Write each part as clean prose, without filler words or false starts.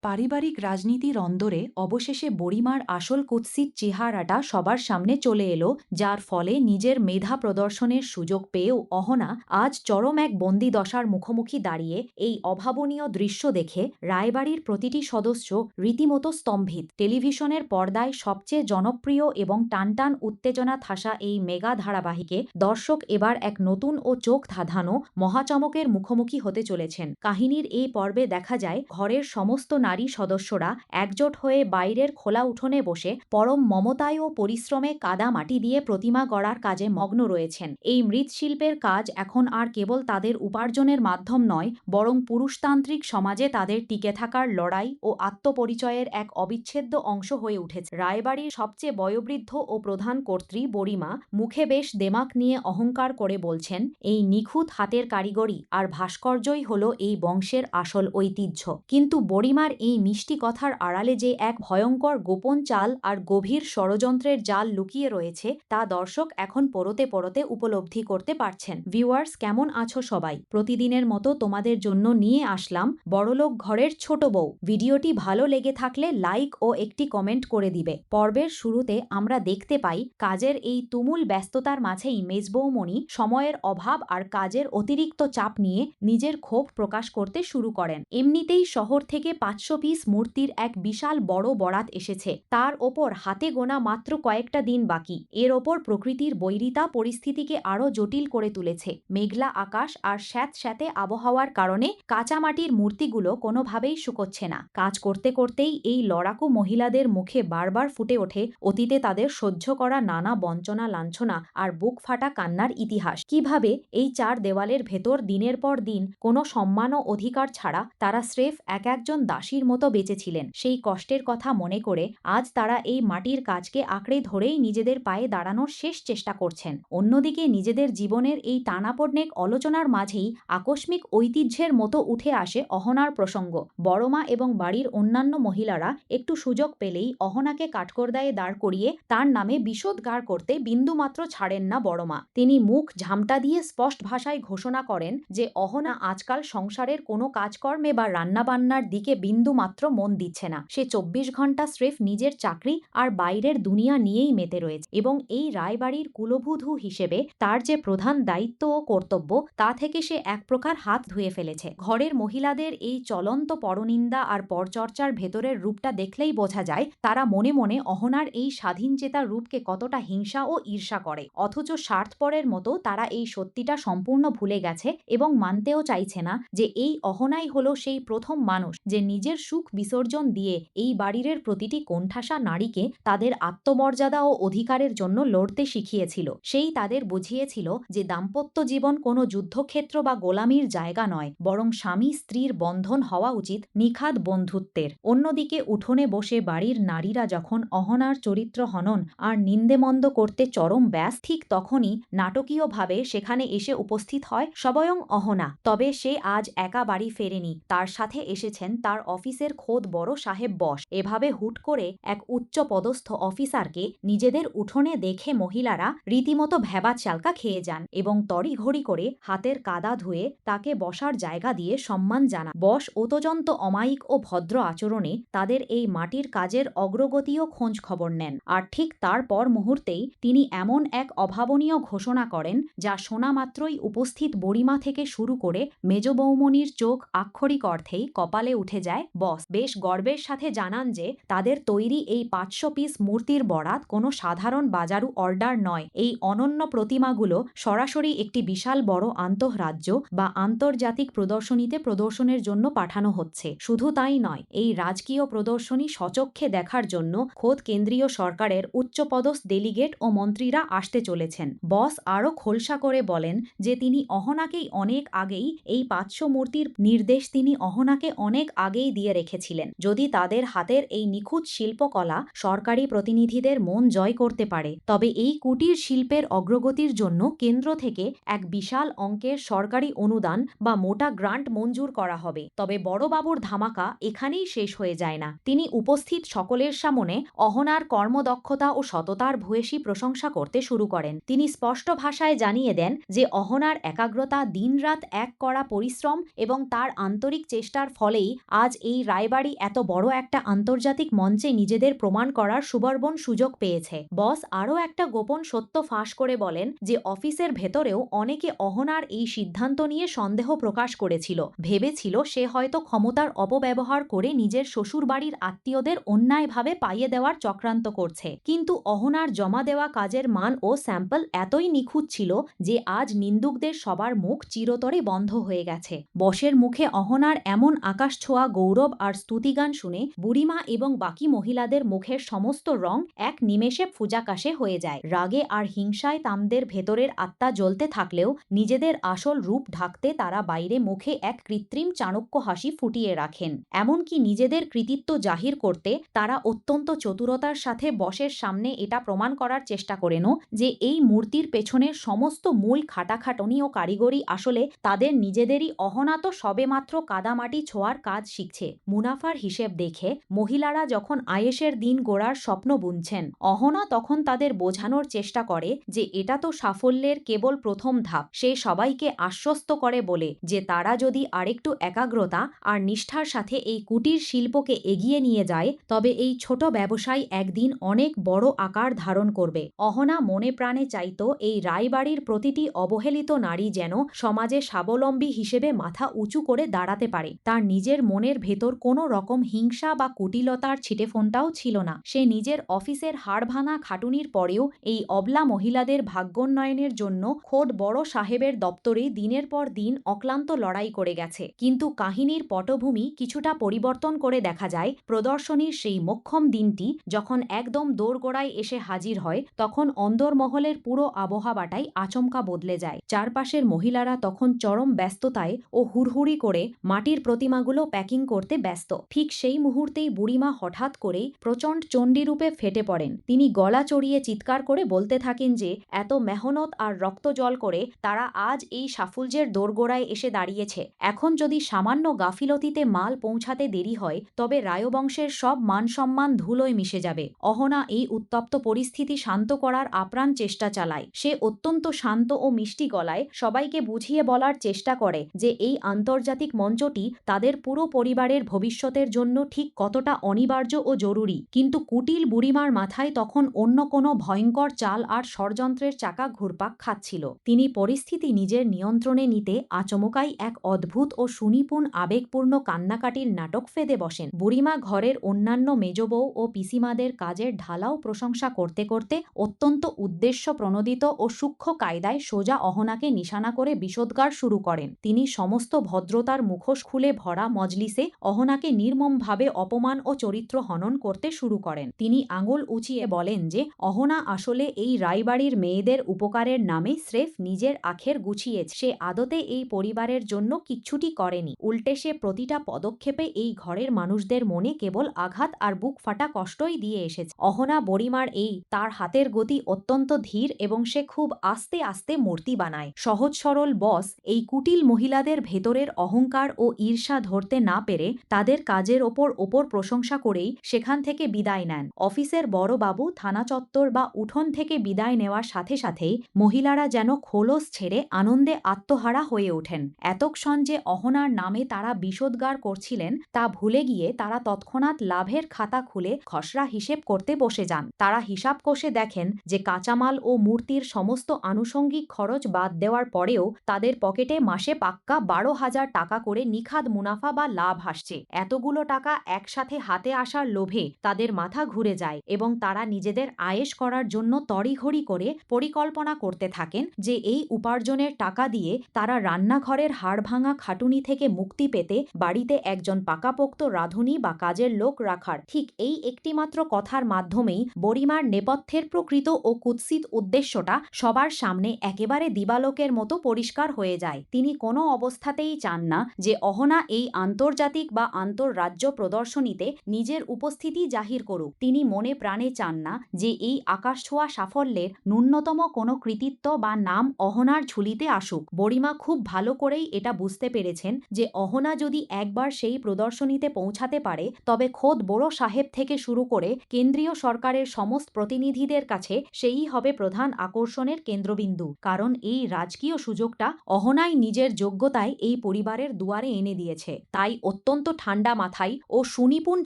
পারিবারিক রাজনীতির অন্দরে অবশেষে বুড়িমার আসল কুৎসিত চেহারাটা সবার সামনে চলে এলো, যার ফলে নিজের মেধা প্রদর্শনের সুযোগ পেয়েও অহনা আজ চরম এক বন্দিদশার মুখোমুখি দাঁড়িয়ে এই অভাবনীয় দৃশ্য দেখে রায়বাড়ির প্রতিটি সদস্য রীতিমতো স্তম্ভিত। টেলিভিশনের পর্দায় সবচেয়ে জনপ্রিয় এবং টানটান উত্তেজনা ঠাসা এই মেগা ধারাবাহিকে দর্শক এবার এক নতুন ও চোখ ধাঁধানো মহাচমকের মুখোমুখি হতে চলেছেন। কাহিনীর এই পর্বে দেখা যায় ঘরের সমস্ত নারী সদস্যরা একজোট হয়ে বাইরের খোলা উঠোনে বসে পরম মমতায় ও পরিশ্রমে কাদা মাটি দিয়ে প্রতিমা গড়ার কাজে মগ্ন রয়েছেন। এই মৃৎশিল্পের কাজ এখন আর কেবল তাদের উপার্জনের মাধ্যম নয়, বরং পুরুষতান্ত্রিক সমাজে তাদের টিকে থাকার লড়াই ও আত্মপরিচয়ের এক অবিচ্ছেদ্য অংশ হয়ে উঠেছে। রায়বাড়ির সবচেয়ে বয়োবৃদ্ধ ও প্রধান কর্ত্রী বুড়িমা মুখে বেশ দেমাক নিয়ে অহংকার করে বলছেন, এই নিখুঁত হাতের কারিগরি আর ভাস্কর্যই হল এই বংশের আসল ঐতিহ্য। কিন্তু বুড়িমার এই মিষ্টি কথার আড়ালে যে এক ভয়ঙ্কর গোপন চাল আর গভীর ষড়যন্ত্রের জাল লুকিয়ে রয়েছে, তা দর্শক এখন পরতে পরতে উপলব্ধি করতে পারছেন। ভিউয়ার্স, কেমন আছো সবাই? প্রতিদিনের মতো তোমাদের জন্য নিয়ে আসলাম বড়লোক ঘরের ছোট বউ। ভিডিওটি ভালো লেগে থাকলে লাইক ও একটি কমেন্ট করে দিবে। পর্বের শুরুতে আমরা দেখতে পাই কাজের এই তুমুল ব্যস্ততার মাঝেই মেজবৌমণি সময়ের অভাব আর কাজের অতিরিক্ত চাপ নিয়ে নিজের ক্ষোভ প্রকাশ করতে শুরু করেন। এমনিতেই শহর থেকে 500 পিস মূর্তির এক বিশাল বড় বরাত এসেছে, তার ওপর হাতে গোনা মাত্র কয়েকটা দিন বাকি। এর ওপর প্রকৃতির বৈরিতা পরিস্থিতিকে আরও জটিল করে তুলেছে। মেঘলা আকাশ আর স্যাঁতস্যাঁতে আবহাওয়ার কারণে কাঁচামাটির মূর্তিগুলো কোনোভাবেই শুকোচ্ছে না। কাজ করতে করতেই এই লড়াকু মহিলাদের মুখে বারবার ফুটে ওঠে অতীতে তাদের সহ্য করা নানা বঞ্চনা, লাঞ্ছনা আর বুক ফাটা কান্নার ইতিহাস। কিভাবে এই চার দেওয়ালের ভেতর দিনের পর দিন কোনো সম্মান ও অধিকার ছাড়া তারা স্রেফ এক একজন দাসীর মতো বেঁচেছিলেন, সেই কষ্টের কথা মনে করে আজ তারা এই মাটির কাজকে আঁকড়ে ধরেই নিজেদের পায়ে দাঁড়ানোর শেষ চেষ্টা করছেন। অন্যদিকে নিজেদের জীবনের এই টানাপোড়েন আলোচনার মাঝেই আকস্মিক ঐতিহ্যের মতো উঠে আসে অহনার প্রসঙ্গ। বড়মা এবং বাড়ির অন্যান্য মহিলারা একটু সুযোগ পেলেই অহনাকে কাঠগড়ায় দাঁড় করিয়ে তার নামে বিষোদ্গার করতে বিন্দুমাত্র ছাড়েন না বড়মা। তিনি মুখ ঝামটা দিয়ে স্পষ্ট ভাষায় ঘোষণা করেন যে অহনা আজকাল সংসারের কোনো কাজকর্মে বা রান্নাবান্নার দিকে বিন্দুমাত্র মন দিচ্ছে না। সে 24 ঘন্টা স্রেফ নিজের চাকরি আর বাইরের দুনিয়া নিয়েই মেতে রয়েছে এবং এই রায়বাড়ির কুলবধূ হিসেবে তার যে প্রধান দায়িত্ব ও কর্তব্য, তা থেকে সে এক প্রকার হাত ধুয়ে ফেলেছে। ঘরের মহিলাদের এই চলন্ত পরনিন্দা আর পরচর্চার ভেতরের রূপটা দেখলেই বোঝা যায় তারা মনে মনে অহনার এই স্বাধীনচেতা রূপকে কতটা হিংসা ও ঈর্ষা করে। অথচ স্বার্থপরের মতো তারা এই সত্যিটা সম্পূর্ণ ভুলে গেছে এবং মানতেও চাইছে না যে এই অহনাই হলো সেই প্রথম মানুষ যে নিজের সুখ বিসর্জন দিয়ে এই বাড়ির প্রতিটি কোণঠাসা নারীকে তাদের আত্মমর্যাদা ও অধিকারের জন্য লড়তে শিখিয়েছিল। সেই তাদের বুঝিয়েছিল যে দাম্পত্য জীবন কোনো যুদ্ধক্ষেত্র বা গোলামির জায়গা নয়, বরং স্বামী স্ত্রীর বন্ধন হওয়া উচিত নিখাদ বন্ধুত্বের। অন্যদিকে উঠোনে বসে বাড়ির নারীরা যখন অহনার চরিত্র হনন আর নিন্দেমন্দ করতে চরম ব্যাস, ঠিক তখনই নাটকীয়ভাবে সেখানে এসে উপস্থিত হয় স্বয়ং অহনা। তবে সে আজ একা বাড়ি ফেরেনি, তার সাথে এসেছেন তার অফিসের খোদ বড় সাহেব বস। এভাবে হুট করে এক উচ্চ পদস্থ অফিসারকে নিজেদের উঠোনে দেখে মহিলারা রীতিমতো ভ্যাবাচালকা খেয়ে যান এবং তড়িঘড়ি করে হাতের কাদা ধুয়ে তাকে বসার জায়গা দিয়ে সম্মান জানান। বস অত্যন্ত অমায়িক ও ভদ্র আচরণে তাদের এই মাটির কাজের অগ্রগতিও খোঁজ খবর নেন। আর ঠিক তারপর মুহূর্তেই তিনি এমন এক অভাবনীয় ঘোষণা করেন যা শোনা মাত্রই উপস্থিত বুড়িমা থেকে শুরু করে মেজ বৌমনির চোখ আক্ষরিক অর্থেই কপালে উঠে যায়। বস বেশ গর্বের সাথে জানান যে তাদের তৈরি এই 500 পিস মূর্তির বরাত কোনো সাধারণ বাজারু অর্ডার নয়। এই অনন্য প্রতিমাগুলো সরাসরি একটি বিশাল বড় আন্তঃরাজ্য বা আন্তর্জাতিক প্রদর্শনীতে প্রদর্শনের জন্য পাঠানো হচ্ছে। শুধু তাই নয়, এই রাজকীয় প্রদর্শনী সচক্ষে দেখার জন্য খোদ কেন্দ্রীয় সরকারের উচ্চপদস্থ ডেলিগেট ও মন্ত্রীরা আসতে চলেছেন। বস আরও খোলসা করে বলেন যে তিনি অহনাকেই অনেক আগেই এই 500 মূর্তির নির্দেশ তিনি অহনাকে অনেক আগেই দিয়ে রেখেছিলেন। যদি তাদের হাতের এই নিখুঁত শিল্পকলা সরকারি প্রতিনিধিদের মন জয় করতে পারে, তবে এই কুটির শিল্পের অগ্রগতির জন্য কেন্দ্র থেকে এক বিশাল অঙ্কের সরকারি অনুদান বা মোটা গ্রান্ট মঞ্জুর করা হবে। তবে বড়বাবুর ধামাকা এখানেই শেষ হয়ে যায় না। তিনি উপস্থিত সকলের সামনে অহনার কর্মদক্ষতা ও সততার ভূয়সী প্রশংসা করতে শুরু করেন। তিনি স্পষ্ট ভাষায় জানিয়ে দেন যে অহনার একাগ্রতা, দিনরাত এক করা পরিশ্রম এবং তার আন্তরিক চেষ্টার ফলেই আজ এই রায়বাড়ি এত বড় একটা আন্তর্জাতিক মঞ্চে নিজেদের প্রমাণ করার সুবর্ণ সুযোগ পেয়েছে। বস আরও একটা গোপন সত্য ফাঁস করে বলেন যে অফিসের ভেতরেও অনেকে অহনার এই সিদ্ধান্ত নিয়ে সন্দেহ প্রকাশ করেছিল, ভেবেছিল সে হয়তো ক্ষমতার অপব্যবহার করে নিজের শ্বশুরবাড়ির আত্মীয়দের অন্যায়ভাবে পাইয়ে দেওয়ার চক্রান্ত করছে। কিন্তু অহনার জমা দেওয়া কাজের মান ও স্যাম্পল এতই নিখুঁত ছিল যে আজ নিন্দুকদের সবার মুখ চিরতরে বন্ধ হয়ে গেছে। বসের মুখে অহনার এমন আকাশ ছোঁয়া গৌরব আর স্তুতিগান শুনে বুড়িমা এবং বাকি মহিলাদের মুখের সমস্ত রং এক নিমেষে ফুজাকাশে হয়ে যায়। রাগে আর হিংসায় তামদের ভেতরের আত্মা জ্বলতে থাকলেও নিজেদের আসল রূপ ঢাকতে তারা বাইরে মুখে এক কৃত্রিম চাণক্য হাসি ফুটিয়ে রাখেন। এমনকি নিজেদের কৃতিত্ব জাহির করতে তারা অত্যন্ত চতুরতার সাথে বসের সামনে এটা প্রমাণ করার চেষ্টা করেন যে এই মূর্তির পেছনের সমস্ত মূল খাটাখাটনি ও কারিগরি আসলে তাদের নিজেদেরই। অহনা তো সবেমাত্র কাদামাটি ছোঁয়ার কাজ শিখছে। মুনাফার হিসেব দেখে মহিলারা যখন আয়েশের দিন গোড়ার স্বপ্ন বুনছেন, অহনা তখন তাদের বোঝানোর চেষ্টা করে যে এটা তো সাফল্যের কেবল প্রথম ধাপ। সে সবাইকে আশ্বস্ত করে বলে যে তারা যদি আরেকটু একাগ্রতা আর নিষ্ঠার সাথে এই কুটির শিল্পকে এগিয়ে নিয়ে যায় তবে এই ছোট ব্যবসায় একদিন অনেক বড় আকার ধারণ করবে। অহনা মনে প্রাণে চাইত এই রায়বাড়ির প্রতিটি অবহেলিত নারী যেন সমাজে স্বাবলম্বী হিসেবে মাথা উঁচু করে দাঁড়াতে পারে। তার নিজের মনের ভেতর কোনো রকম হিংসা বা কুটিলতার ছিটেফোঁটাও ছিল না। সে নিজের অফিসের হাড়ভাঙা খাটুনির পরেও এই অবলা মহিলাদের ভাগ্যোন্নয়নের জন্য খোদ বড় সাহেবের দপ্তরে দিনের পর দিন অক্লান্ত লড়াই করে গেছে। কিন্তু কাহিনীর পটভূমি কিছুটা পরিবর্তন করে দেখা যায় প্রদর্শনীর সেই মোক্ষম দিনটি যখন একদম দোরগোড়ায় এসে হাজির হয়, তখন অন্দরমহলের পুরো আবহাওয়াটাই আচমকা বদলে যায়। চারপাশের মহিলারা তখন চরম ব্যস্ততায় ও হুড়হুড়ি করে মাটির প্রতিমাগুলো প্যাকিং করতে ব্যস্ত। ঠিক সেই মুহূর্তেই বুড়িমা হঠাৎ করেই প্রচণ্ড চণ্ডীরূপে ফেটে পড়েন। তিনি গলা চড়িয়ে চিৎকার করে বলতে থাকেন যে এত মেহনত আর রক্ত জল করে তারা আজ এই সাফল্যের দোরগোড়ায় এসে দাঁড়িয়েছে। এখন যদি সামান্য গাফিলতিতে মাল পৌঁছাতে দেরি হয় তবে রায়বংশের সব মান সম্মান ধুলোয় মিশে যাবে। অহনা এই উত্তপ্ত পরিস্থিতি শান্ত করার আপ্রাণ চেষ্টা চালায়। সে অত্যন্ত শান্ত ও মিষ্টি গলায় সবাইকে বুঝিয়ে বলার চেষ্টা করে যে এই আন্তর্জাতিক মঞ্চটি তাদের পুরো পরিবারের ভবিষ্যতের জন্য ঠিক কতটা অনিবার্য ও জরুরি। কিন্তু কুটিল বুড়িমার মাথায় তখন অন্য কোনো ভয়ঙ্কর চাল আর ষড়যন্ত্রের চাকা ঘুরপাক খাচ্ছিল। তিনি পরিস্থিতি নিজের নিয়ন্ত্রণে নিতে আচমকাই এক অদ্ভুত ও সুনিপুণ আবেগপূর্ণ কান্নাকাটির নাটক ফেঁদে বসেন। বুড়িমা ঘরের অন্যান্য মেজবউ ও পিসিমাদের কাজের ঢালাও প্রশংসা করতে করতে অত্যন্ত উদ্দেশ্য প্রণোদিত ও সূক্ষ্ম কায়দায় সোজা অহনাকে নিশানা করে বিষোদ্গার শুরু করেন। তিনি সমস্ত ভদ্রতার মুখোশ খুলে ভরা মজলিসে অহনাকে নির্মমভাবে অপমান ও চরিত্র হনন করতে শুরু করেন। তিনি আঙুল উঁচিয়ে বলেন যে অহনা আসলে এই রায়বাড়ির মেয়েদের উপকারের নামে স্রেফ নিজের আখের গুছিয়েছে। সে আদতে এই পরিবারের জন্য কিচ্ছুটি করেনি। উল্টে সে প্রতিটা পদক্ষেপে এই ঘরের মানুষদের মনে কেবল আঘাত আর বুক ফাটা কষ্টই দিয়ে এসেছে। অহনা বুড়িমার এই তার হাতের গতি অত্যন্ত ধীর এবং সে খুব আস্তে আস্তে মূর্তি বানায়। সহজ সরল বস এই কুটিল মহিলাদের ভেতরের অহংকার ও ঈর্ষা ধরতে না পেরে তাদের কাজের ওপর প্রশংসা করেই সেখান থেকে বিদায় নেন। অফিসের বড় বাবু থানা চত্বর বা উঠোন থেকে বিদায় নেওয়ার সাথে সাথেই মহিলারা যেন খোলস ছেড়ে আনন্দে আত্মহারা হয়ে ওঠেন। এতক্ষণ যে অহনার নামে তারা বিষোদ্গার করছিলেন তা ভুলে গিয়ে তারা তৎক্ষণাৎ লাভের খাতা খুলে খসড়া হিসেব করতে বসে যান। তারা হিসাব কষে দেখেন যে কাঁচামাল ও মূর্তির সমস্ত আনুষঙ্গিক খরচ বাদ দেওয়ার পরেও তাদের পকেটে মাসে পাক্কা 12,000 টাকা করে নিখাদ মুনাফা বা লাভ আসছে। এতগুলো টাকা একসাথে হাতে আসার লোভে তাদের মাথা ঘুরে যায় এবং তারা নিজেদের আয়েশ করার জন্য তড়িঘড়ি করে পরিকল্পনা করতে থাকেন যে এই উপার্জনের টাকা দিয়ে তারা রান্নাঘরের হাড়ভাঙা খাটুনি থেকে মুক্তি পেতে বাড়িতে একজন পাকাপোক্ত রাঁধুনি বা কাজের লোক রাখার। ঠিক এই একটিমাত্র কথার মাধ্যমেই বুড়িমার নেপথ্যের প্রকৃত ও কুৎসিত উদ্দেশ্যটা সবার সামনে একেবারে দিবালোকের মতো পরিষ্কার হয়ে যায়। তিনি কোনো অবস্থাতেই চান না যে অহনা এই আন্তর্জাতিক বা আন্তঃরাজ্য প্রদর্শনীতে নিজের উপস্থিতি জাহির করুক। তিনি মনে প্রাণে চান না যে এই আকাশছোঁয়া সাফল্যের ন্যূনতম কোনো কৃতিত্ব বা নাম অহনার ঝুলিতে আসুক। বুড়িমা খুব ভালো করেই এটা বুঝতে পেরেছেন যে অহনা যদি একবার সেই প্রদর্শনীতে পৌঁছাতে পারে তবে খোদ বড় সাহেব থেকে শুরু করে কেন্দ্রীয় সরকারের সমস্ত প্রতিনিধিদের কাছে সেই হবে প্রধান আকর্ষণের কেন্দ্রবিন্দু। কারণ এই রাজকীয় সুযোগটা অহনাই নিজের যোগ্যতায় এই পরিবারের দুয়ারে এনে দিয়েছে। তাই অত্যন্ত অত্যন্ত ঠান্ডা মাথায় ও সুনিপুণ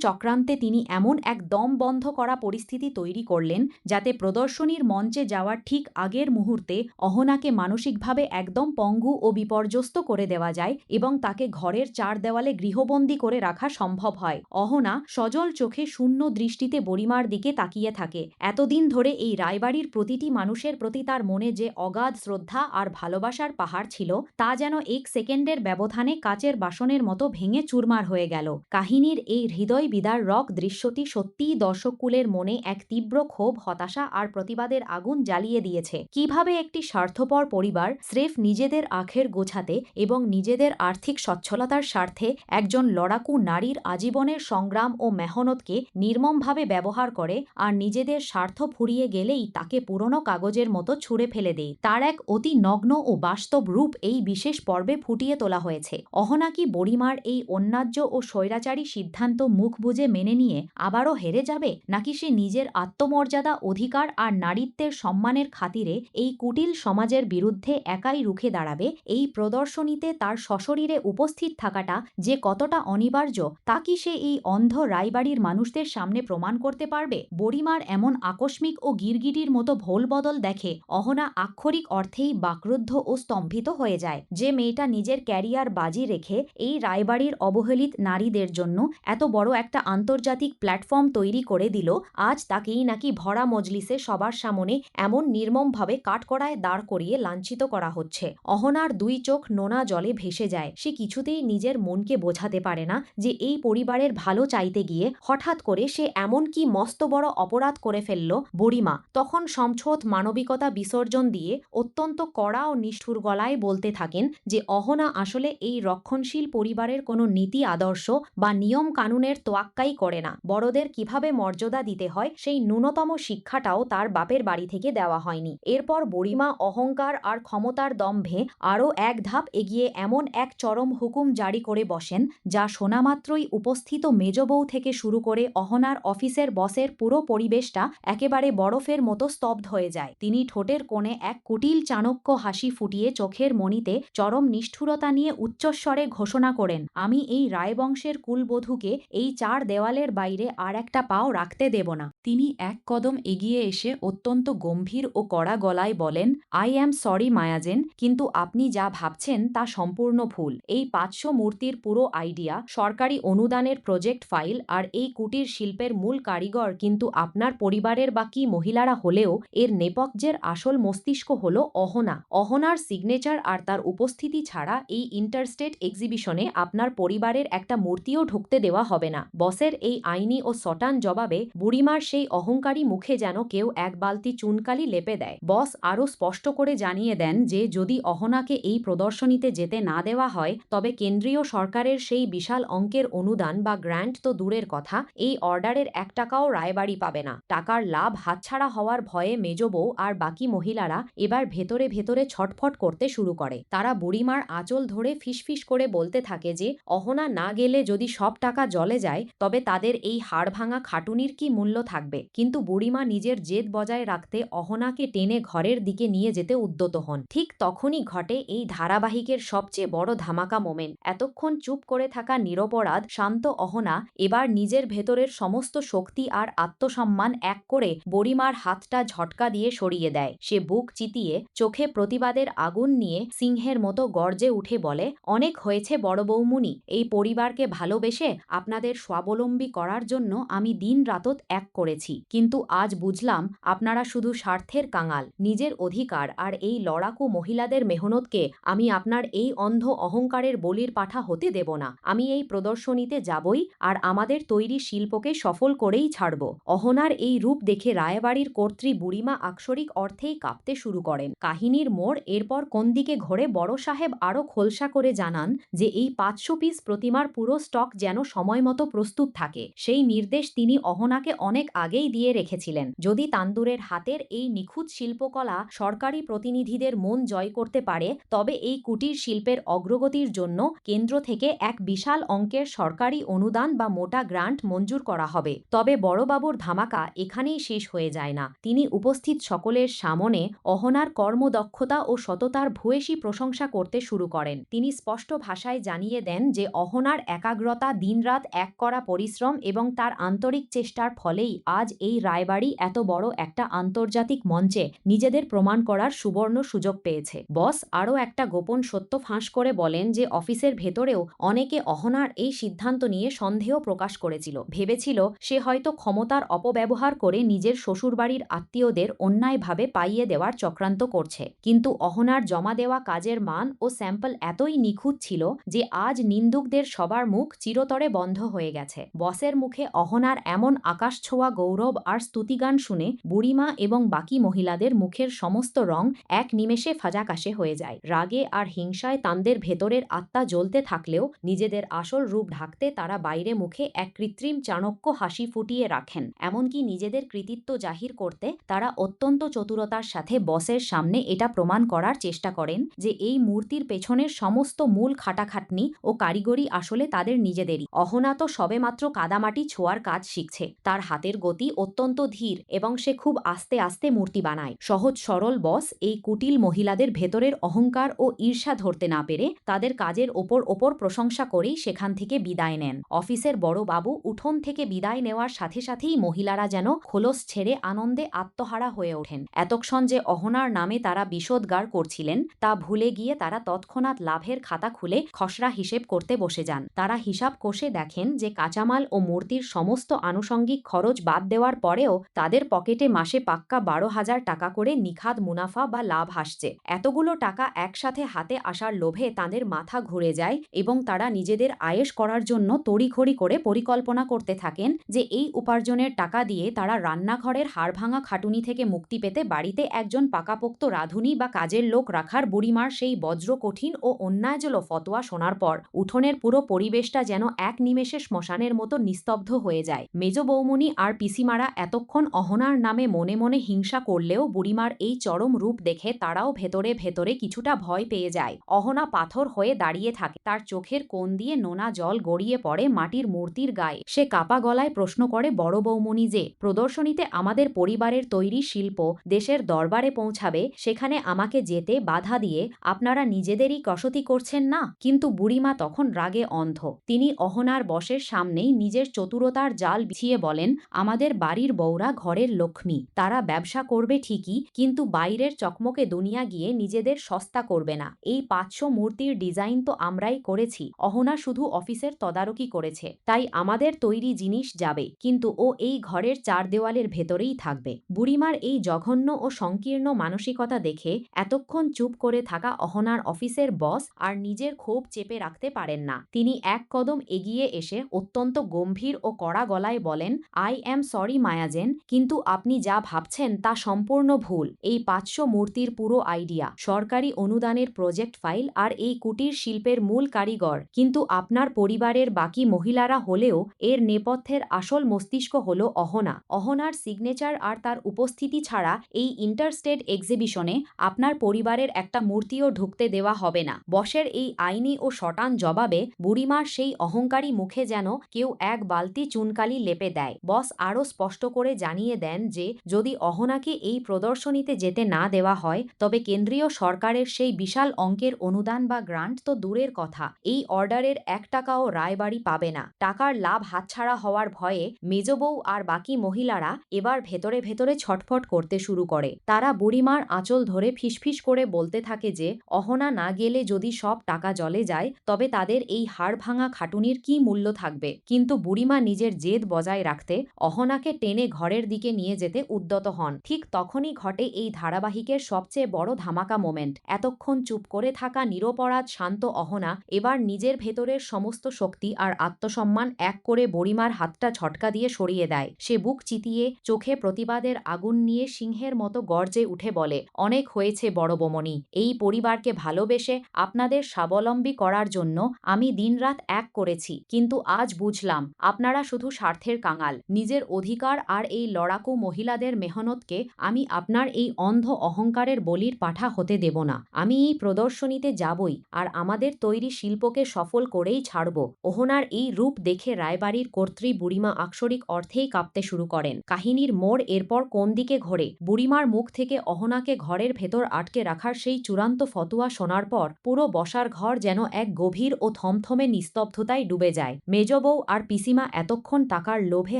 চক্রান্তে তিনি এমন এক দম বন্ধ করা পরিস্থিতি তৈরি করলেন যাতে প্রদর্শনীর মঞ্চে যাওয়ার ঠিক আগের মুহূর্তে অহনাকে মানসিকভাবে একদম পঙ্গু ও বিপর্যস্ত করে দেওয়া যায় এবং তাকে ঘরের চার দেওয়ালে গৃহবন্দী করে রাখা সম্ভব হয়। অহনা সজল চোখে শূন্য দৃষ্টিতে বুড়িমার দিকে তাকিয়ে থাকে। এতদিন ধরে এই রায়বাড়ির প্রতিটি মানুষের প্রতি তার মনে যে অগাধ শ্রদ্ধা আর ভালোবাসার পাহাড় ছিল তা যেন এক সেকেন্ডের ব্যবধানে কাচের বাসনের মতো ভেঙে চুরমার হয়ে গেল। কাহিনীর এই হৃদয় বিদারক দৃশ্যটি সত্যিই দর্শককুলের মনে এক তীব্র ক্ষোভ, হতাশা আর প্রতিবাদের আগুন জ্বালিয়ে দিয়েছে। কিভাবে একটি স্বার্থপর পরিবার স্রেফ নিজেদের আখের গোছাতে এবং নিজেদের আর্থিক সচ্ছলতার স্বার্থে একজন লড়াকু নারীর আজীবনের সংগ্রাম ও মেহনতকে নির্মমভাবে ব্যবহার করে আর নিজেদের স্বার্থ ফুরিয়ে গেলেই তাকে পুরনো কাগজের মতো ছুঁড়ে ফেলে দেয়, তার এক অতি নগ্ন ও বাস্তব রূপ এই বিশেষ পর্বে ফুটিয়ে তোলা হয়েছে। অহনা কি বুড়িমার এই অন্যায্য ও স্বৈরাচারী সিদ্ধান্ত মুখ বুজে মেনে নিয়ে আবারও হেরে যাবে, নাকি সে নিজের আত্মমর্যাদা, অধিকার আর নারীত্বের সম্মানের খাতিরে এই কুটিল সমাজের বিরুদ্ধে একাই রুখে দাঁড়াবে? এই প্রদর্শনীতে তার সশরীরে উপস্থিত থাকাটা যে কতটা অনিবার্য তা কি সে এই অন্ধ রায়বাড়ির মানুষদের সামনে প্রমাণ করতে পারবে? বুড়িমার এমন আকস্মিক ও গিরগিটির মতো ভোল বদল দেখে অহনা আক্ষরিক অর্থেই বাকরুদ্ধ ও স্তম্ভিত হয়ে যায়। যে মেয়েটা নিজের ক্যারিয়ার বাজি রেখে এই রায়বাড়ির অবহেলিত নারীদের জন্য এত বড় একটা আন্তর্জাতিক প্ল্যাটফর্ম তৈরি করে দিল, আজ তাকেই নাকি ভরা মজলিসে সবার সামনে এমন নির্মমভাবে কাঠকড়ায় দাঁড় করিয়ে লাঞ্ছিত করা হচ্ছে। অহনার দুই চোখ নোনা জলে ভেসে যায়। সে কিছুতেই নিজের মনকে বোঝাতে পারে না যে এই পরিবারের ভালো চাইতে গিয়ে হঠাৎ করে সে এমন কি মস্ত বড় অপরাধ করে ফেলল। বুড়িমা তখন সমছোত মানবিকতা বিসর্জন দিয়ে অত্যন্ত কড়া ও নিষ্ঠুর গলায় বলতে থাকেন যে অহনা আসলে এই রক্ষণশীল পরিবারের কোনো নীতি আদর্শ বা নিয়ম কানুনের তোয়াক্কাই করে না। বড়দের কিভাবে মর্যাদা দিতে হয় সেই ন্যূনতম শিক্ষাটাও তার বাপের বাড়ি থেকে দেওয়া হয়নি। এরপর বুড়িমা অহংকার আর ক্ষমতার দম্ভে আরও এক ধাপ এগিয়ে এমন এক চরম হুকুম জারি করে বসেন যা শোনামাত্রই উপস্থিত মেজবউ থেকে শুরু করে অহনার অফিসের বসের পুরো পরিবেশটা একেবারে বরফের মতো স্তব্ধ হয়ে যায়। তিনি ঠোঁটের কোণে এক কুটিল চাণক্য হাসি ফুটিয়ে চোখের মণিতে চরম নিষ্ঠুরতা নিয়ে উচ্চস্বরে ঘোষণা করেন, আমি এই রায়বংশের কুলবধূকে এই চার দেওয়ালের বাইরে আর একটা পাও রাখতে দেব না। তিনি এক কদম এগিয়ে এসে অত্যন্ত গম্ভীর ও কড়া গলায় বলেন, আই অ্যাম সরি মায়াজেন, কিন্তু আপনি যা ভাবছেন তা সম্পূর্ণ ভুল। এই 500 মূর্তির পুরো আইডিয়া, সরকারি অনুদানের প্রজেক্ট ফাইল আর এই কুটির শিল্পের মূল কারিগর কিন্তু আপনার পরিবারের বাকি মহিলারা হলেও এর নেপথ্যের আসল মস্তিষ্ক হল অহনা। অহনার সিগনেচার আর তার উপস্থিতি ছাড়া এই ইন্টারস্টেট এক্সিবিশনে আপনার পরিবারের একটা মূর্তিও ঢুকতে দেওয়া হবে না। বসের এই আইনি ও সটান জবাবে বুড়িমার সেই অহংকারী মুখে যেন কেউ এক বালতি চুনকালি লেপে দেয়। বস আরও স্পষ্ট করে জানিয়ে দেন যে যদি অহনাকে এই প্রদর্শনীতে যেতে না দেওয়া হয় তবে কেন্দ্রীয় সরকারের সেই বিশাল অঙ্কের অনুদান বা গ্র্যান্ট তো দূরের কথা, এই অর্ডারের 1 টাকাও রায়বাড়ি পাবে না। টাকার লাভ হাতছাড়া হওয়ার ভয়ে মেজবউ আর বাকি মহিলারা এবার ভেতরে ভেতরে ছটফট করতে শুরু করে। তারা বুড়িমার আঁচল ধরে ফিসফিস করে বলতে থাকে যে অহনা না গেলে যদি সব টাকা জলে যায় তবে তাদের এই হাড়ভাঙা খাটুনির কি মূল্য থাকবে। কিন্তু বুড়িমা নিজের জেদ বজায় রাখতে অহনাকে টেনে ঘরের দিকে নিয়ে যেতে উদ্যত হন। ঠিক তখনই ঘটে এই ধারাবাহিকের সবচেয়ে বড় ধামাকা মোমেন্ট। এতক্ষণ চুপ করে থাকা নিরপরাধ শান্ত অহনা এবার নিজের ভেতরের সমস্ত শক্তি আর আত্মসম্মান এক করে বুড়িমার হাতটা ঝটকা দিয়ে সরিয়ে দেয়। সে বুক চিতিয়ে চোখে প্রতিবাদের আগুন নিয়ে সিংহের মতো গর্জে উঠে বলে, অনেক হয়েছে বড় বৌমুনি, এই পরিবারকে ভালোবেসে আপনাদের স্বাবলম্বী করার জন্য আমি দিন রাতত এক করেছি, কিন্তু আজ বুঝলাম আপনারা শুধু স্বার্থের কাঙাল। নিজের অধিকার আর এই লড়াকু মহিলাদের মেহনতকে আমি আপনার এই অন্ধ অহংকারের বলির পাঠা হতে দেব না। আমি এই প্রদর্শনীতে যাবই আর আমাদের তৈরি শিল্পকে সফল করেই ছাড়ব। অহনার এই রূপ দেখে রায়বাড়ির কর্ত্রী বুড়িমা আক্ষরিক অর্থেই কাঁপতে শুরু করেন। কাহিনীর মোড় এরপর কোন দিকে ঘোরে বড় সাহেব আরও খোলসা করে জানান যে এই 500 পিস প্রতিমার পুরো স্টক যেন সময়মতো প্রস্তুত থাকে সেই নির্দেশ তিনি অহনাকে অনেক আগেই দিয়ে রেখেছিলেন। যদি তান্দুরের হাতের এই নিখুঁত শিল্পকলা সরকারি প্রতিনিধিদের মন জয় করতে পারে তবে এই কুটির শিল্পের অগ্রগতির জন্য কেন্দ্র থেকে এক বিশাল অঙ্কের সরকারি অনুদান বা মোটা গ্রান্ট মঞ্জুর করা হবে। তবে বড়বাবুর ধামাকা এখানেই শেষ হয়ে যায় না। তিনি উপস্থিত সকলের সামনে অহনার কর্মদক্ষতা ও সততার ভূয়সী প্রশংসা করতে শুরু করেন। তিনি স্পষ্ট ভাষায় জানিয়ে দেন যে অহনা অহনার একাগ্রতা, দিনরাত এক করা পরিশ্রম এবং তার আন্তরিক চেষ্টার ফলেই আজ এই রায়বাড়ি এত বড় একটা আন্তর্জাতিক মঞ্চে নিজেদের প্রমাণ করার সুবর্ণ সুযোগ পেয়েছে। বস আরও একটা গোপন সত্য ফাঁস করে বলেন যে অফিসের ভেতরেও অনেকে অহনার এই সিদ্ধান্ত নিয়ে সন্দেহ প্রকাশ করেছিল, ভেবেছিল সে হয়তো ক্ষমতার অপব্যবহার করে নিজের শ্বশুরবাড়ির আত্মীয়দের অন্যায়ভাবে পাইয়ে দেওয়ার চক্রান্ত করছে। কিন্তু অহনার জমা দেওয়া কাজের মান ও স্যাম্পল এতই নিখুঁত ছিল যে আজ নিন্দুকদের সবার মুখ চিরতরে বন্ধ হয়ে গেছে। বসের মুখে অহনার এমন আকাশছোঁয়া গৌরব আর স্তুতিগান শুনে বুড়িমা এবং বাকি মহিলাদের মুখের সমস্ত রং এক নিমেষে ফাজাকাশে হয়ে যায়। রাগে আর হিংসায় তাদের ভেতরের আত্মা জ্বলতে থাকলেও নিজেদের আসল রূপ ঢাকতে তারা বাইরে মুখে এক কৃত্রিম চাণক্য হাসি ফুটিয়ে রাখেন। এমনকি নিজেদের কৃতিত্ব জাহির করতে তারা অত্যন্ত চতুরতার সাথে বসের সামনে এটা প্রমাণ করার চেষ্টা করেন যে এই মূর্তির পেছনের সমস্ত মূল খাটাখাটনি ও কারিগরি আসলে তাদের নিজেদেরই। অহনা তো সবেমাত্র কাদামাটি ছোঁয়ার কাজ শিখছে। তার হাতের গতি অত্যন্ত ধীর এবং সে খুব আস্তে আস্তে মূর্তি বানায়। সহজ সরল বস এই কুটিল মহিলাদের ভেতরের অহংকার ও ঈর্ষা ধরতে না পেরে তাদের কাজের ওপর প্রশংসা করেই সেখান থেকে বিদায় নেন। অফিসের বড় বাবু উঠোন থেকে বিদায় নেওয়ার সাথে সাথেই মহিলারা যেন খোলস ছেড়ে আনন্দে আত্মহারা হয়ে ওঠেন। এতক্ষণ যে অহনার নামে তারা বিষোদ্গার করছিলেন তা ভুলে গিয়ে তারা তৎক্ষণাৎ লাভের খাতা খুলে খসড়া হিসেব করতে বসে যান। তারা হিসাব কষে দেখেন যে কাঁচামাল ও মূর্তির সমস্ত আনুষঙ্গিক খরচ বাদ দেওয়ার পরেও তাদের পকেটে মাসে পাক্কা 12,000 টাকা করে নিখাদ মুনাফা বা লাভ আসছে। এতগুলো টাকা একসাথে হাতে আসার লোভে তাদের মাথা ঘুরে যায় এবং তারা নিজেদের আয়েশ করার জন্য তড়িঘড়ি করে পরিকল্পনা করতে থাকেন যে এই উপার্জনের টাকা দিয়ে তারা রান্নাঘরের হাড়ভাঙা খাটুনি থেকে মুক্তি পেতে বাড়িতে একজন পাকাপোক্ত রাঁধুনি বা কাজের লোক রাখার বুড়িমার সেই বজ্র কঠিন ও অন্যায়জল ফতোয়া শোনার পর উঠোনের পুরো পরিবেশটা যেন এক নিমেষে শ্মশানের মতো নিস্তব্ধ হয়ে যায়। মেজ বৌমুনি আর পিসিমারা এতক্ষণ অহনার নামে মনে মনে হিংসা করলেও বুড়িমার এই চরম রূপ দেখে তারাও ভেতরে ভেতরে কিছুটা ভয় পেয়ে যায়। অহনা পাথর হয়ে দাঁড়িয়ে থাকে, তার চোখের কোণ দিয়ে নোনা জল গড়িয়ে পড়ে মাটির মূর্তির গায়ে। সে কাপা গলায় প্রশ্ন করে বড় বৌমুনি যে প্রদর্শনীতে আমাদের পরিবারের তৈরি শিল্প দেশের দরবারে পৌঁছাবে, সেখানে আমাকে যেতে বাধা দিয়ে আপনারা নিজেদেরই কসতি করছেন না? কিন্তু বুড়িমা তখন রাগে অন্ধ। তিনি অহনার বসের সামনেই নিজের চতুরতার জাল বিছিয়ে বলেন, আমাদের বাড়ির বউরা ঘরের লক্ষ্মী, তারা ব্যবসা করবে ঠিকই, কিন্তু বাইরের চকমকে দুনিয়া গিয়ে নিজেদের সস্তা করবে না। এই 500 মূর্তির ডিজাইন তো আমরাই করেছি, অহনা শুধু অফিসের তদারকি করেছে, তাই আমাদের তৈরি জিনিস যাবে, কিন্তু ও এই ঘরের 4 দেওয়ালের ভেতরেই থাকবে। বুড়িমার এই জঘন্য ও সংকীর্ণ মানসিকতা দেখে এতক্ষণ চুপ করে থাকা অহনার অফিসের বস আর নিজের ক্ষোভ চেপে রাখতে পারেন না। তিনি এক কদম এগিয়ে এসে অত্যন্ত গম্ভীর ও কড়া গলায় বলেন, আই অ্যাম সরি মায়াজেন, কিন্তু আপনি যা ভাবছেন তা সম্পূর্ণ ভুল। এই 500 মূর্তির পুরো আইডিয়া, সরকারি অনুদানের প্রজেক্ট ফাইল আর এই কুটির শিল্পের মূল কারিগর কিন্তু আপনার পরিবারের বাকি মহিলারা হলেও এর নেপথ্যের আসল মস্তিষ্ক হল অহনা। অহনার সিগনেচার আর তার উপস্থিতি ছাড়া এই ইন্টারস্টেট এক্সিবিশনে আপনার পরিবারের একটা মূর্তিও ঢুকতে দেওয়া হবে না। বসের এই আইনি ও শটান জবাবে বুড়িমার সেই অহংকারী মুখে যেন কেউ এক বালতি চুনকালি লেপে দেয়। বস আরও স্পষ্ট করে জানিয়ে দেন যে যদি অহনাকে এই প্রদর্শনীতে যেতে না দেওয়া হয় তবে কেন্দ্রীয় সরকারের সেই বিশাল অঙ্কের অনুদান বা গ্রান্ট তো দূরের কথা, এই অর্ডারের 1 টাকাও রায়বাড়ি পাবে না। টাকার লাভ হাতছাড়া হওয়ার ভয়ে মেজবউ আর বাকি মহিলারা এবার ভেতরে ভেতরে ছটফট করতে শুরু করে। তারা বুড়িমার আঁচল ধরে ফিসফিস করে বলতে থাকে যে অহনা না গেলে যদি সব টাকা জলে যায় তবে তাদের এই হাড় ভাঙা খাটুনির কি মূল্য থাকবে। কিন্তু বুড়িমা নিজের জেদ বজায় রাখতে অহনাকে টেনে ঘরের দিকে নিয়ে যেতে উদ্যত হন। ঠিক তখনই ঘটে এই ধারাবাহিকের সবচেয়ে বড় ধামাকা মোমেন্ট। এতক্ষণ চুপ করে থাকা নিরপরাধ শান্ত অহনা এবার নিজের ভেতরের সমস্ত শক্তি আর আত্মসম্মান এক করে বুড়িমার হাতটা ঝটকা দিয়ে সরিয়ে দেয়। সে বুক চিতিয়ে চোখে প্রতিবাদের আগুন নিয়ে সিংহের মতো গর্জে উঠে বলে, অনেক হয়েছে বড় বৌমনি, এই পরিবারকে ভালোবেসে আপনাদের স্বাবলম্বী করার জন্য আমি দিনরাত এক করেছি, কিন্তু আজ বুঝলাম আপনারা শুধু স্বার্থের কাঙাল। নিজের অধিকার আর এই লড়াকু মহিলাদের মেহনতকে আমি আপনার এই অন্ধ অহংকারের বলির পাঠা হতে দেব না। আমি এই প্রদর্শনীতে যাবই আর আমাদের তৈরি শিল্পকে সফল করেই ছাড়ব। অহনার এই রূপ দেখে রায়বাড়ির কর্ত্রী বুড়িমা আক্ষরিক অর্থেই কাঁপতে শুরু করেন। কাহিনীর মোড় এরপর কোন দিকে ঘোরে? বুড়িমার মুখ থেকে অহনাকে ঘরের ভেতর আটকে রাখার সেই চূড়ান্ত ফতোয়া শোনার পর পুরো বসার ঘর যেন এক গভীর ও থমথমে প্রথমে নিস্তব্ধতায় ডুবে যায়। মেজ বউ আর পিসিমা এতক্ষণ টাকার লোভে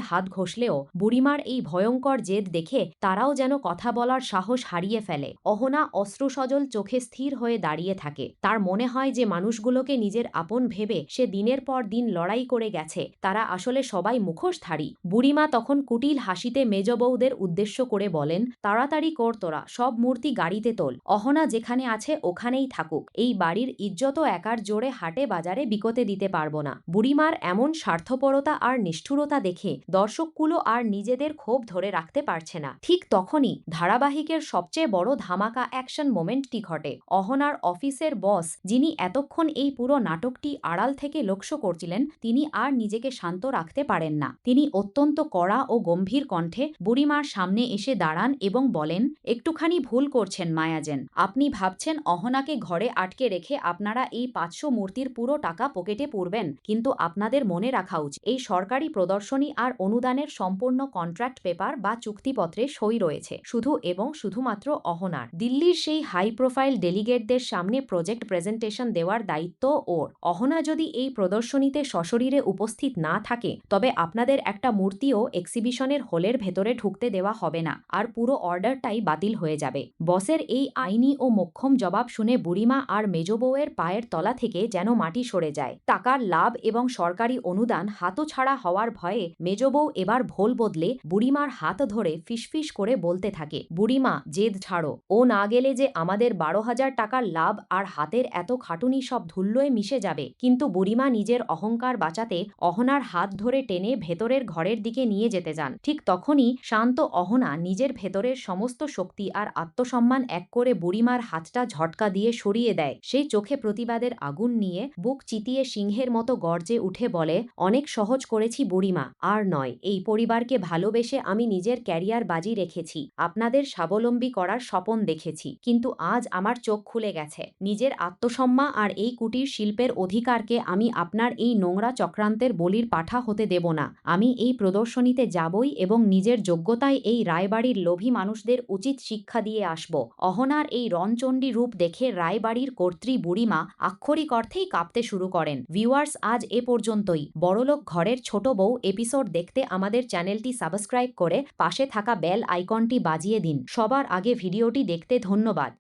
হাত ঘষলেও বুড়িমার এই ভয়ঙ্কর জেদ দেখে তারাও যেন কথা বলার সাহস হারিয়ে ফেলে। অহনা অশ্রুসজল চোখে স্থির হয়ে দাঁড়িয়ে থাকে। তার মনে হয় যে মানুষগুলোকে নিজের আপন ভেবে সে দিনের পর দিন লড়াই করে গেছে, তারা আসলে সবাই মুখোশধারী। বুড়িমা তখন কুটিল হাসিতে মেজ বউদের উদ্দেশ্য করে বলেন, তাড়াতাড়ি কর তোরা, সব মূর্তি গাড়িতে তোল। অহনা যেখানে আছে ওখানেই থাকুক। এই বাড়ির ইজ্জতও একার জোরে হাটে বাজারে বিকোতে দিতে পারবো না। বুড়িমার এমন স্বার্থপরতা আর নিষ্ঠুরতা দেখে দর্শকগুলো আর নিজেদের ক্ষোভ ধরে রাখতে পারছে না। ঠিক তখনই ধারাবাহিকের সবচেয়ে বড় ধামাকা অ্যাকশন মোমেন্টটি ঘটে। অহনার অফিসের বস, যিনি এতক্ষণ এই পুরো নাটকটি আড়াল থেকে লক্ষ্য করছিলেন, তিনি আর নিজেকে শান্ত রাখতে পারেন না। তিনি অত্যন্ত কড়া ও গম্ভীর কণ্ঠে বুড়িমার সামনে এসে দাঁড়ান এবং বলেন, একটুখানি ভুল করছেন মায়াজেন। আপনি ভাবছেন অহনাকে ঘরে আটকে রেখে আপনারা এই 500 মূর্তির পুরো টাকা পকেটে পুরবেন, কিন্তু আপনাদের মনে রাখা উচিত এই সরকারি প্রদর্শনী আর অনুদানের সম্পূর্ণ কন্ট্রাক্ট পেপার বা চুক্তিপত্রে সই রয়েছে শুধু এবং শুধুমাত্র অহনার। দিল্লির সেই হাই প্রোফাইল ডেলিগেটদের সামনে প্রজেক্ট প্রেজেন্টেশন দেওয়ার দায়িত্ব ওর। অহনা যদি এই প্রদর্শনীতে সশরীরে উপস্থিত না থাকে তবে আপনাদের একটা মূর্তিও এক্সিবিশনের হলের ভেতরে ঢুকতে দেওয়া হবে না, আর পুরো অর্ডারটাই বাতিল হয়ে যাবে। বসের এই আইনি ও মোক্ষম জবাব শুনে বুড়িমা আর মেজ বউয়ের পায়ের তলা থেকে যেন মাটি সরে যায়। টাকার লাভ এবং সরকারি অনুদান হাতছাড়া হওয়ার ভয়ে মেজ বউ এবার ভোল বদলে বুড়িমার হাত ধরে ফিসফিস করে বলতে থাকে, বুড়িমা জেদ ছাড়ো, ও না গেলে যে আমাদের 12,000 টাকার লাভ আর হাতের এত খাটুনি সব ধুল্লোয় মিশে যাবে। কিন্তু বুড়িমা নিজের অহংকার বাঁচাতে অহনার হাত ধরে টেনে ভেতরের ঘরের দিকে নিয়ে যেতে যান। ঠিক তখনই শান্ত অহনা নিজের ভেতরের সমস্ত শক্তি আর আত্মসম্মান এক করে বুড়িমার হাতটা ঝটকা দিয়ে সরিয়ে দেয়। সেই চোখে প্রতিবাদের আগুন নিয়ে বুক চিতিয়ে সিংহের মতো গর্জে উঠে বলে, অনেক সহজ করেছি বুড়িমা, আর নয়। এই পরিবারকে ভালোবেসে আমি নিজের ক্যারিয়ার বাজি রেখেছি, আপনাদের স্বাবলম্বী করার স্বপন দেখেছি, কিন্তু আজ আমার চোখ খুলে গেছে। নিজের আত্মসম্মান আর এই কুটির শিল্পের অধিকারকে আমি আপনার এই নোংরা চক্রান্তের বলির পাঠা হতে দেব না। আমি এই প্রদর্শনীতে যাবই এবং নিজের যোগ্যতায় এই রায়বাড়ির লোভী মানুষদের উচিত শিক্ষা দিয়ে আসব। অহনার এই রণচণ্ডী রূপ দেখে রায়বাড়ির কর্ত্রী বুড়িমা আক্ষরিক অর্থেই কাঁপতে শুরু করেন। ভিউয়ার্স, আজ এ পর্যন্তই। বড়লোক ঘরের ছোট বউ এপিসোড দেখতে আমাদের চ্যানেলটি সাবস্ক্রাইব করে পাশে থাকা বেল আইকনটি বাজিয়ে দিন। সবার আগে ভিডিওটি দেখতে ধন্যবাদ।